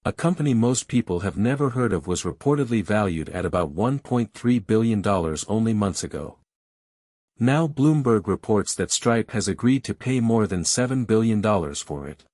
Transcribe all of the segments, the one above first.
A company most people have never heard of was reportedly valued at about $1.3 billion only months ago. Now Bloomberg reports that Stripe has agreed to pay more than $7 billion for it.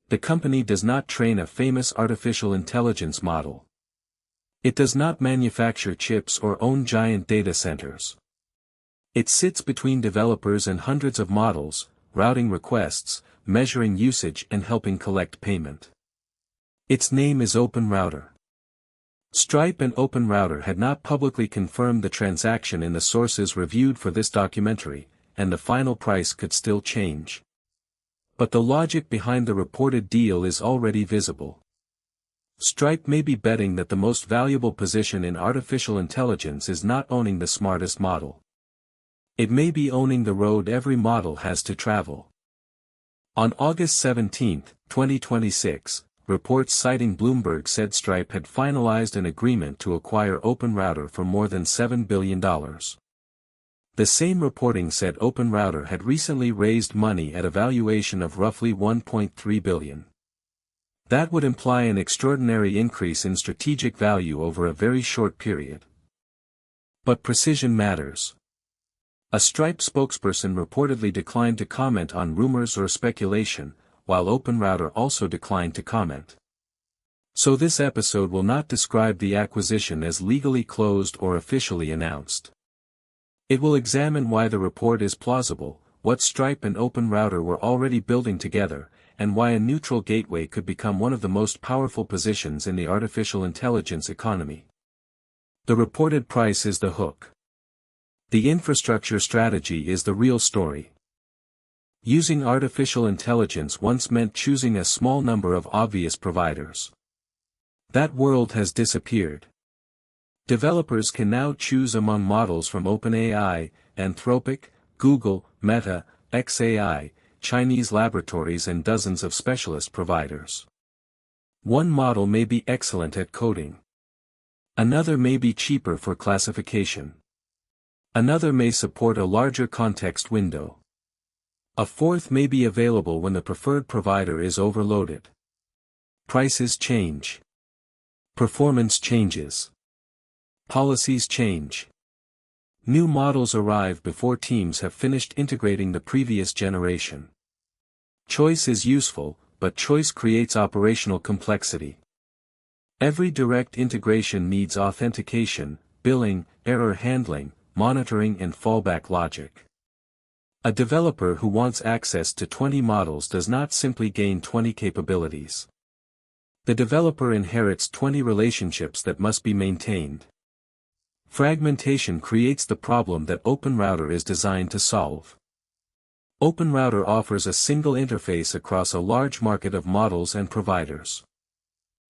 The company does not train a famous artificial intelligence model. It does not manufacture chips or own giant data centers. It sits between developers and hundreds of models, routing requests, measuring usage and helping collect payment. Its name is OpenRouter. Stripe and OpenRouter had not publicly confirmed the transaction in the sources reviewed for this documentary, and the final price could still change. But the logic behind the reported deal is already visible. Stripe may be betting that the most valuable position in artificial intelligence is not owning the smartest model. It may be owning the road every model has to travel. On August 17, 2026, reports citing Bloomberg said Stripe had finalized an agreement to acquire OpenRouter for more than $7 billion. The same reporting said OpenRouter had recently raised money at a valuation of roughly $1.3 billion. That would imply an extraordinary increase in strategic value over a very short period. But precision matters. A Stripe spokesperson reportedly declined to comment on rumors or speculation, while OpenRouter also declined to comment. So this episode will not describe the acquisition as legally closed or officially announced. It will examine why the report is plausible, what Stripe and OpenRouter were already building together, and why a neutral gateway could become one of the most powerful positions in the artificial intelligence economy. The reported price is the hook. The infrastructure strategy is the real story. Using artificial intelligence once meant choosing a small number of obvious providers. That world has disappeared. Developers can now choose among models from OpenAI, Anthropic, Google, Meta, xAI, Chinese laboratories and dozens of specialist providers. One model may be excellent at coding. Another may be cheaper for classification. Another may support a larger context window. A fourth may be available when the preferred provider is overloaded. Prices change. Performance changes. Policies change. New models arrive before teams have finished integrating the previous generation. Choice is useful, but choice creates operational complexity. Every direct integration needs authentication, billing, error handling, monitoring and fallback logic. A developer who wants access to 20 models does not simply gain 20 capabilities. The developer inherits 20 relationships that must be maintained. Fragmentation creates the problem that OpenRouter is designed to solve. OpenRouter offers a single interface across a large market of models and providers.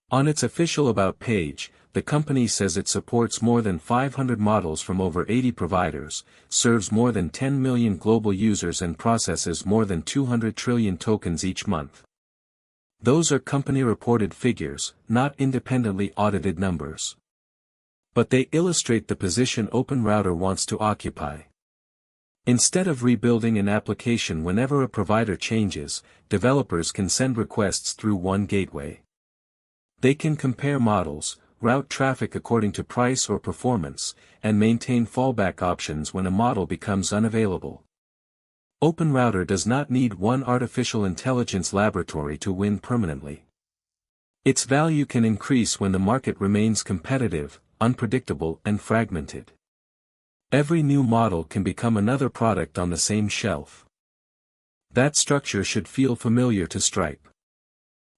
On its official About page, the company says it supports more than 500 models from over 80 providers, serves more than 10 million global users and processes more than 200 trillion tokens each month. Those are company-reported figures, not independently audited numbers. But they illustrate the position OpenRouter wants to occupy. Instead of rebuilding an application whenever a provider changes, developers can send requests through one gateway. They can compare models, route traffic according to price or performance, and maintain fallback options when a model becomes unavailable. OpenRouter does not need one artificial intelligence laboratory to win permanently. Its value can increase when the market remains competitive, unpredictable and fragmented. Every new model can become another product on the same shelf. That structure should feel familiar to Stripe.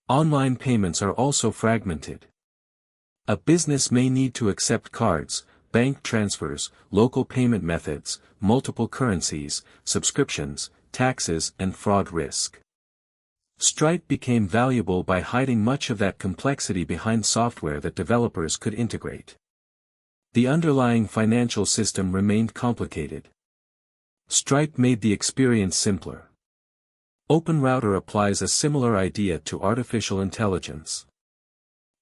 Online payments are also fragmented. A business may need to accept cards, bank transfers, local payment methods, multiple currencies, subscriptions, taxes and fraud risk. Stripe became valuable by hiding much of that complexity behind software that developers could integrate. The underlying financial system remained complicated. Stripe made the experience simpler. OpenRouter applies a similar idea to artificial intelligence.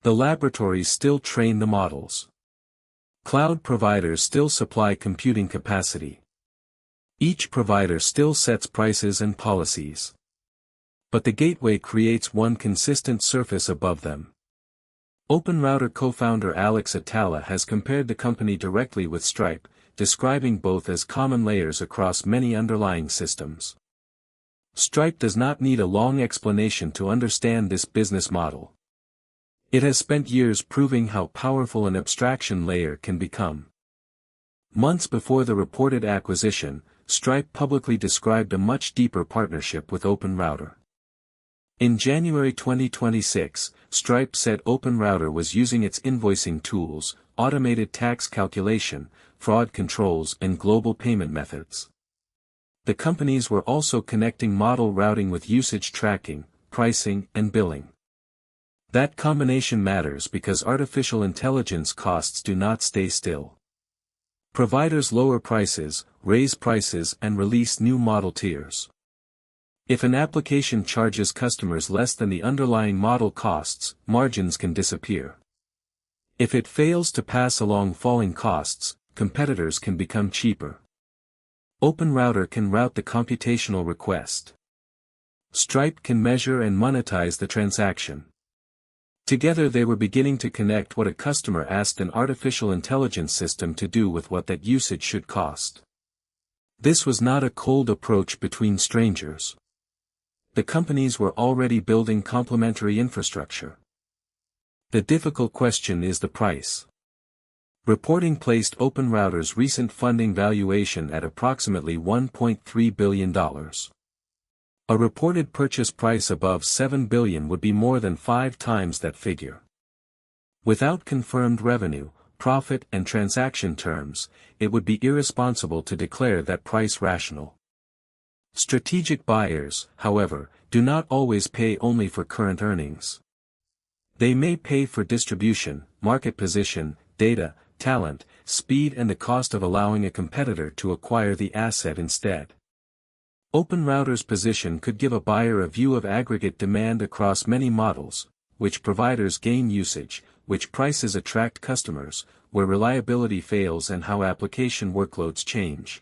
The laboratories still train the models. Cloud providers still supply computing capacity. Each provider still sets prices and policies. But the gateway creates one consistent surface above them. OpenRouter co-founder Alex Atala has compared the company directly with Stripe, describing both as common layers across many underlying systems. Stripe does not need a long explanation to understand this business model. It has spent years proving how powerful an abstraction layer can become. Months before the reported acquisition, Stripe publicly described a much deeper partnership with OpenRouter. In January 2026, Stripe said OpenRouter was using its invoicing tools, automated tax calculation, fraud controls and global payment methods. The companies were also connecting model routing with usage tracking, pricing and billing. That combination matters because artificial intelligence costs do not stay still. Providers lower prices, raise prices and release new model tiers. If an application charges customers less than the underlying model costs, margins can disappear. If it fails to pass along falling costs, competitors can become cheaper. OpenRouter can route the computational request. Stripe can measure and monetize the transaction. Together they were beginning to connect what a customer asked an artificial intelligence system to do with what that usage should cost. This was not a cold approach between strangers. The companies were already building complementary infrastructure. The difficult question is the price. Reporting placed OpenRouter's recent funding valuation at approximately $1.3 billion. A reported purchase price above $7 billion would be more than 5 times that figure. Without confirmed revenue, profit and transaction terms, it would be irresponsible to declare that price rational. Strategic buyers, however, do not always pay only for current earnings. They may pay for distribution, market position, data, talent, speed and the cost of allowing a competitor to acquire the asset instead. OpenRouter's position could give a buyer a view of aggregate demand across many models, which providers gain usage, which prices attract customers, where reliability fails and how application workloads change.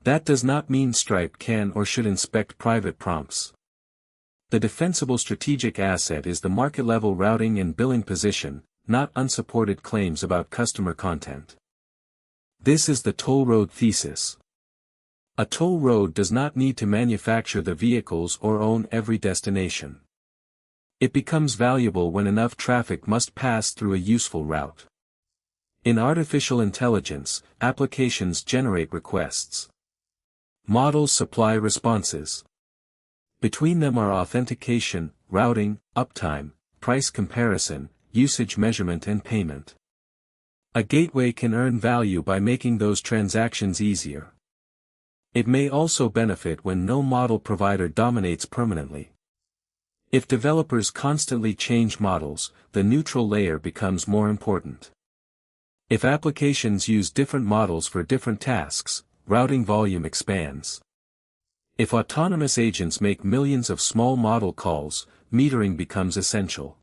That does not mean Stripe can or should inspect private prompts. The defensible strategic asset is the market-level routing and billing position, not unsupported claims about customer content. This is the toll road thesis. A toll road does not need to manufacture the vehicles or own every destination. It becomes valuable when enough traffic must pass through a useful route. In artificial intelligence, applications generate requests. Models supply responses. Between them are authentication, routing, uptime, price comparison, usage measurement and payment. A gateway can earn value by making those transactions easier. It may also benefit when no model provider dominates permanently. If developers constantly change models, the neutral layer becomes more important. If applications use different models for different tasks, routing volume expands. If autonomous agents make millions of small model calls, metering becomes essential.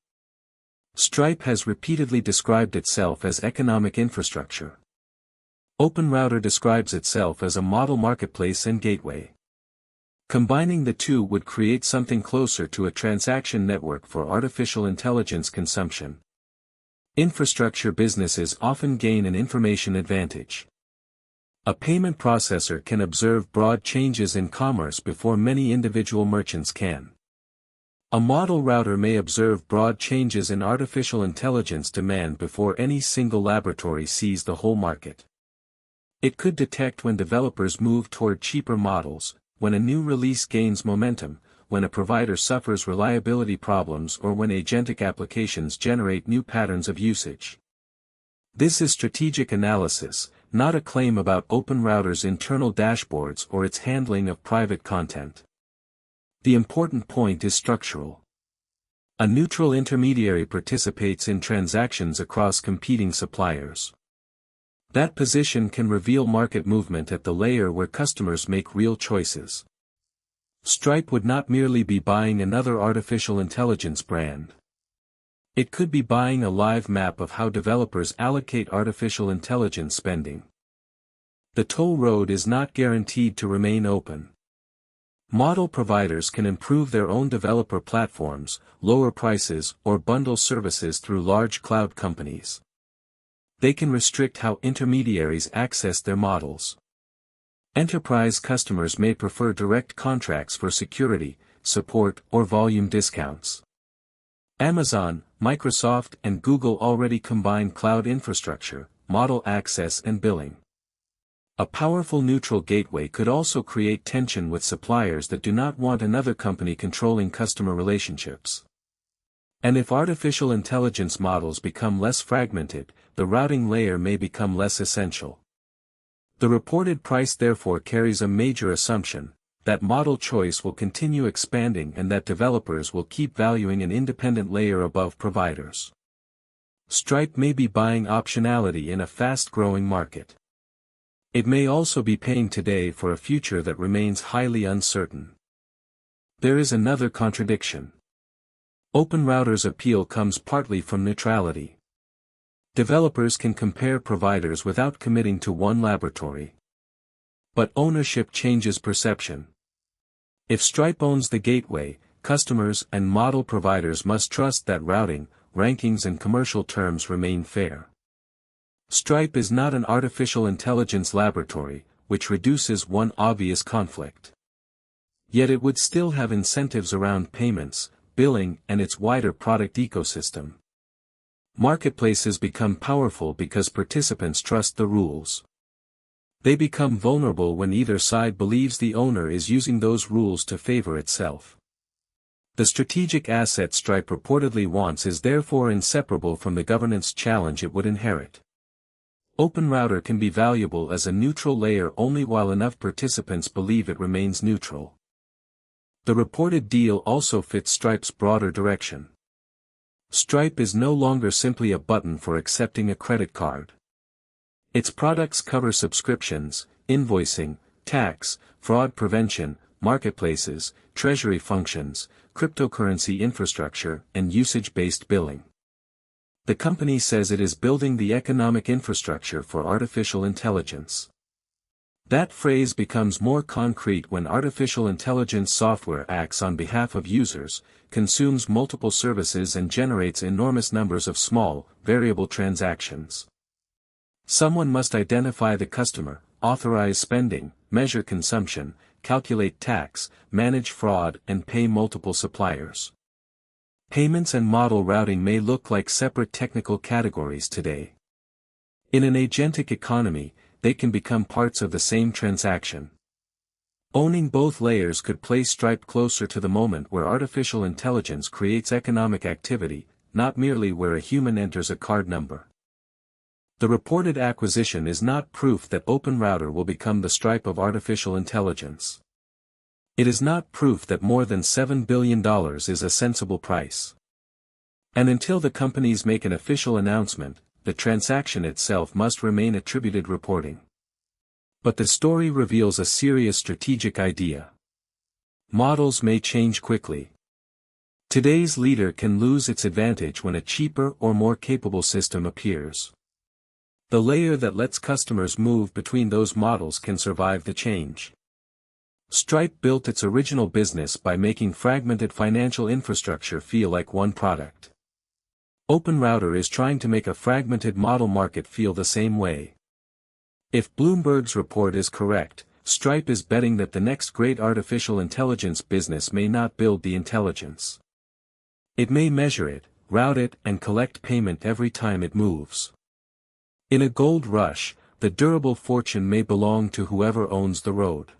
Stripe has repeatedly described itself as economic infrastructure. OpenRouter describes itself as a model marketplace and gateway. Combining the two would create something closer to a transaction network for artificial intelligence consumption. Infrastructure businesses often gain an information advantage. A payment processor can observe broad changes in commerce before many individual merchants can. A model router may observe broad changes in artificial intelligence demand before any single laboratory sees the whole market. It could detect when developers move toward cheaper models, when a new release gains momentum, when a provider suffers reliability problems or when agentic applications generate new patterns of usage. This is strategic analysis, not a claim about OpenRouter's internal dashboards or its handling of private content. The important point is structural. A neutral intermediary participates in transactions across competing suppliers. That position can reveal market movement at the layer where customers make real choices. Stripe would not merely be buying another artificial intelligence brand. It could be buying a live map of how developers allocate artificial intelligence spending. The toll road is not guaranteed to remain open. Model providers can improve their own developer platforms, lower prices, or bundle services through large cloud companies. They can restrict how intermediaries access their models. Enterprise customers may prefer direct contracts for security, support, or volume discounts. Amazon, Microsoft, and Google already combine cloud infrastructure, model access, and billing. A powerful neutral gateway could also create tension with suppliers that do not want another company controlling customer relationships. And if artificial intelligence models become less fragmented, the routing layer may become less essential. The reported price therefore carries a major assumption, that model choice will continue expanding and that developers will keep valuing an independent layer above providers. Stripe may be buying optionality in a fast-growing market. It may also be paying today for a future that remains highly uncertain. There is another contradiction. OpenRouter's appeal comes partly from neutrality. Developers can compare providers without committing to one laboratory. But ownership changes perception. If Stripe owns the gateway, customers and model providers must trust that routing, rankings, and commercial terms remain fair. Stripe is not an artificial intelligence laboratory, which reduces one obvious conflict. Yet it would still have incentives around payments, billing, and its wider product ecosystem. Marketplaces become powerful because participants trust the rules. They become vulnerable when either side believes the owner is using those rules to favor itself. The strategic asset Stripe reportedly wants is therefore inseparable from the governance challenge it would inherit. OpenRouter can be valuable as a neutral layer only while enough participants believe it remains neutral. The reported deal also fits Stripe's broader direction. Stripe is no longer simply a button for accepting a credit card. Its products cover subscriptions, invoicing, tax, fraud prevention, marketplaces, treasury functions, cryptocurrency infrastructure, and usage-based billing. The company says it is building the economic infrastructure for artificial intelligence. That phrase becomes more concrete when artificial intelligence software acts on behalf of users, consumes multiple services, and generates enormous numbers of small, variable transactions. Someone must identify the customer, authorize spending, measure consumption, calculate tax, manage fraud, and pay multiple suppliers. Payments and model routing may look like separate technical categories today. In an agentic economy, they can become parts of the same transaction. Owning both layers could place Stripe closer to the moment where artificial intelligence creates economic activity, not merely where a human enters a card number. The reported acquisition is not proof that OpenRouter will become the Stripe of artificial intelligence. It is not proof that more than $7 billion is a sensible price. And until the companies make an official announcement, the transaction itself must remain attributed reporting. But the story reveals a serious strategic idea. Models may change quickly. Today's leader can lose its advantage when a cheaper or more capable system appears. The layer that lets customers move between those models can survive the change. Stripe built its original business by making fragmented financial infrastructure feel like one product. OpenRouter is trying to make a fragmented model market feel the same way. If Bloomberg's report is correct, Stripe is betting that the next great artificial intelligence business may not build the intelligence. It may measure it, route it, and collect payment every time it moves. In a gold rush, the durable fortune may belong to whoever owns the road.